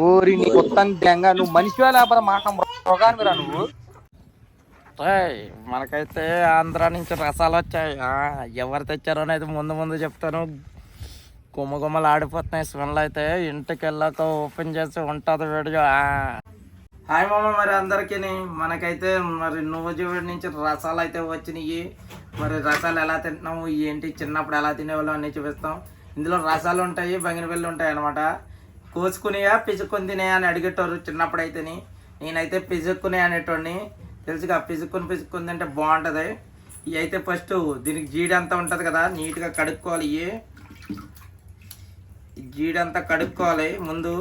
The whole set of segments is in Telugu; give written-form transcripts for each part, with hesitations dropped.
ఓరి నీ కొత్త గ్యాంగా నువ్వు మనిషివా లేకపోతే మాట మృగానివిరా నువ్వు. మనకైతే ఆంధ్ర నుంచి రసాలు వచ్చాయి. ఎవరు తెచ్చారో అనేది ముందు ముందు చెప్తాను. గుమ్మగుమ్మలు ఆడిపోతున్నాయి స్మెల్. అయితే ఇంటికి వెళ్ళాక ఓపెన్ చేసి ఉంటుంది వీడియో. హాయ్ మామ, మరి అందరికీ మనకైతే మరి నూజివీడి నుంచి రసాలు అయితే వచ్చినాయి. మరి రసాలు ఎలా తింటున్నాము ఏంటి, చిన్నప్పుడు ఎలా తినేవాళ్ళం అన్నీ చూపిస్తాం. ఇందులో రసాలు ఉంటాయి, బంగినపల్లి ఉంటాయి అనమాట. కోసుకునేయా పిసుక్కుని తినేయా అని అడిగేటోరు చిన్నప్పుడు అయితేని. నేనైతే పిసుక్కునే అనేటోడిని, తెలుసుగా. పిసుక్కుని తింటే బాగుంటుంది. ఇవి అయితే ఫస్ట్ దీనికి జీడంతా ఉంటుంది కదా, నీట్గా కడుక్కోవాలి. ఈ జీడంతా కడుక్కోవాలి ముందు.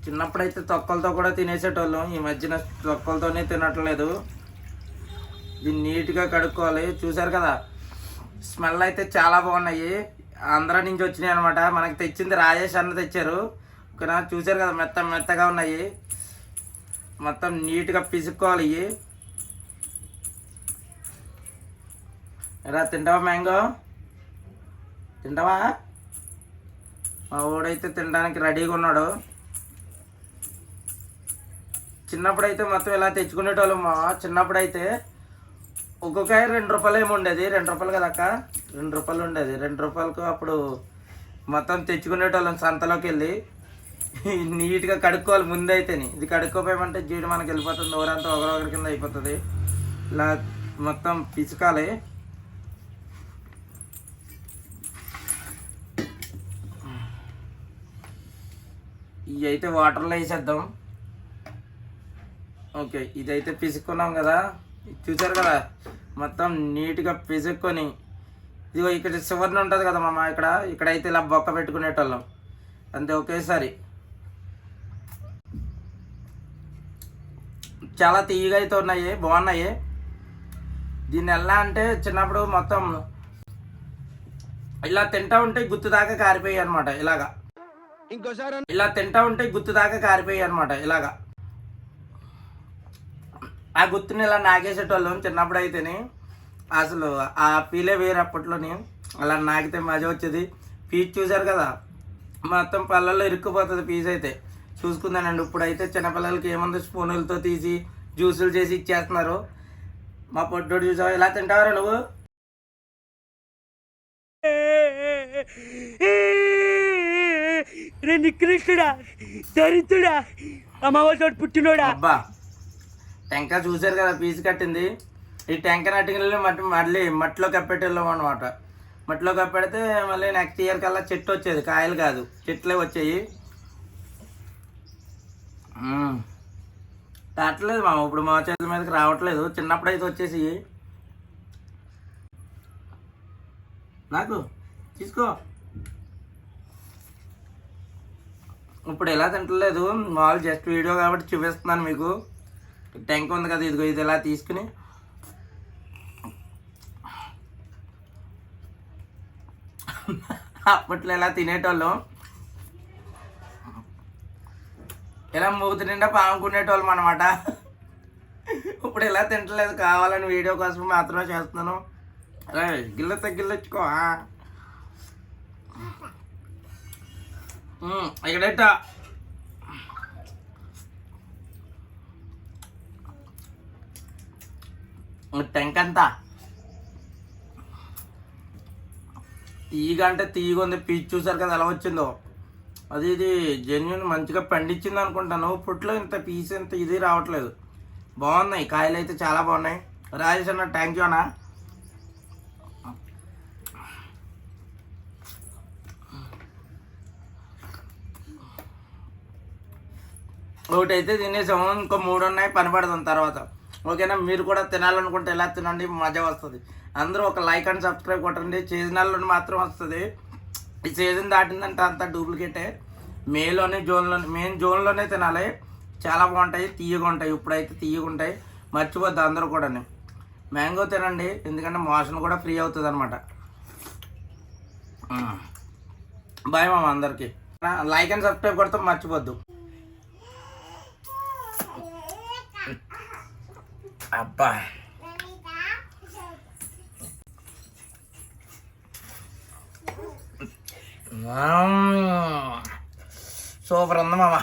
చిన్నప్పుడైతే తొక్కలతో కూడా తినేసేటోళ్ళం. ఈ మధ్యన తొక్కలతోనే తినట్లేదు. దీన్ని నీట్గా కడుక్కోవాలి. చూసారు కదా, స్మెల్ అయితే చాలా బాగున్నాయి. ఆంధ్ర నుంచి వచ్చినాయి అనమాట. మనకి తెచ్చింది రాజేష్ అన్న తెచ్చారు. ఓకేనా, చూసారు కదా మెత్తగా ఉన్నాయి. మొత్తం నీట్గా పిసుక్కోవాలి. ఎలా తింటావా మ్యాంగో? తింటావా? మా ఊడైతే తినడానికి రెడీగా ఉన్నాడు. చిన్నప్పుడైతే మొత్తం ఇలా తెచ్చుకునేటోళ్ళం. మా చిన్నప్పుడైతే ఒక్కొక్కాయ 2 రూపాయలు ఏమి ఉండేది. 2 రూపాయలు కదా అక్క, 2 రూపాయలు ఉండేది. 2 రూపాయలకు అప్పుడు మొత్తం తెచ్చుకునేటోళ్ళం సంతలోకి వెళ్ళి. నీట్గా కడుక్కోవాలి ముందు అయితేని. ఇది కడుక్కోపోయామంటే జీడి మనకి వెళ్ళిపోతుంది, ఊరంతా ఒకరొకరి కింద అయిపోతుంది. ఇలా మొత్తం పిసుకాలి. ఇవి అయితే వాటర్లో వేసేద్దాం. ఓకే, ఇదైతే పిసుక్కున్నాం కదా, చూసారు కదా మొత్తం నీట్గా పిసుక్కొని. ఇదిగో ఇక్కడ చివరిని ఉంటుంది కదా మామ, ఇక్కడైతే ఇలా బొక్క పెట్టుకునేటోళ్ళం అంతే ఒకేసారి. చాలా తీయగా అయితే ఉన్నాయి, బాగున్నాయి. దీన్ని ఎలా అంటే చిన్నప్పుడు మొత్తం ఇలా తింటా ఉంటే గుత్తు దాకా కారిపోయాయి అనమాట. ఇలాగా ఇంకోసారి ఇలా తింటా ఉంటే గుత్తు దాకా కారిపోయాయి అనమాట. ఇలాగా ఆ గుర్తుని ఇలా నాగేసేటోళ్ళం చిన్నప్పుడు అయితేనే. అసలు ఆ పీలే వేరే అప్పట్లోని. అలా నాకితే మజా వచ్చేది. పీచ్ చూసారు కదా, మొత్తం పళ్ళల్లో ఇరుక్కుపోతుంది పీస్ అయితే. చూసుకుందానండి. ఇప్పుడైతే చిన్నపిల్లలకి ఏముంది, స్పూనులతో తీసి జ్యూసులు చేసి ఇచ్చేస్తున్నారు. మా పొట్టోడు చూసావు ఎలా తింటావరా నువ్వు? నికృష్టుడా, దరిద్రుడా, అమ్మవారి పుట్టినోడా. అబ్బా, టెంకాయ చూసారు కదా పీసు కట్టింది. ఈ టెంకాయ నట్టుకెళ్ళి మళ్ళీ మట్టిలో కప్పెట్టేళ్ళం అనమాట. మట్టిలో కప్పెడితే మళ్ళీ నెక్స్ట్ ఇయర్ కల్లా చెట్టు వచ్చేది, కాయలు కాదు చెట్లే వచ్చాయి. రావట్లేదు మామ, ఇప్పుడు మా చేతుల మీదకి రావట్లేదు. చిన్నప్పుడు అయితే వచ్చేసి. నాకు తీసుకో. ఇప్పుడు ఎలా తింటలేదు, మామూలు జస్ట్ వీడియో కాబట్టి చూపిస్తున్నాను మీకు. టెంక్ ఉంది కదా, ఇదిగో ఇది ఇలా తీసుకుని అప్పట్లో ఇలా తినేటోళ్ళం. ఇలా మూతి నిండా పాముకునేటోళ్ళం అనమాట. ఇప్పుడు ఇలా తింటలేదు, కావాలని వీడియో కోసం మాత్రమే చేస్తున్నాను. అరే గిల్లెచ్చుకో. ఇక్కడేట టెంక్ అంతా తీగ అంటే తీగ ఉంది. పీచ్ చూసారు కదా ఎలా వచ్చిందో. అది ఇది జెన్యున్ మంచిగా పండించింది అనుకుంటాను. ఇప్పట్లో ఇంత పీస్ ఇంత ఇది రావట్లేదు. బాగున్నాయి కాయలు అయితే, చాలా బాగున్నాయి. రాజేష్ అన్న థ్యాంక్ యూ అన్న. ఒకటి అయితే తినేసాము, ఇంకో 3 ఉన్నాయి, పని పడదాం తర్వాత. ఓకేనా, మీరు కూడా తినాలనుకుంటే ఎలా తినండి, మజా వస్తుంది. అందరూ ఒక లైక్ అండ్ సబ్స్క్రైబ్ కొట్టండి. సీజనల్లో మాత్రం వస్తుంది. ఈ సీజన్ దాటిందంటే అంతా డూప్లికేటే. మెయిన్ జోన్లోనే తినాలి. చాలా బాగుంటాయి, తీయగా ఉంటాయి. ఇప్పుడైతే తీయగా ఉంటాయి, మర్చిపోద్దు అందరూ కూడా. మ్యాంగో తినండి, ఎందుకంటే మోషన్ కూడా ఫ్రీ అవుతుంది అనమాట. బాయ్ మామ అందరికీ. లైక్ అండ్ సబ్స్క్రైబ్ కొడతాం మర్చిపోద్దు. అబ్బా సూపర్ ఉంది మామ.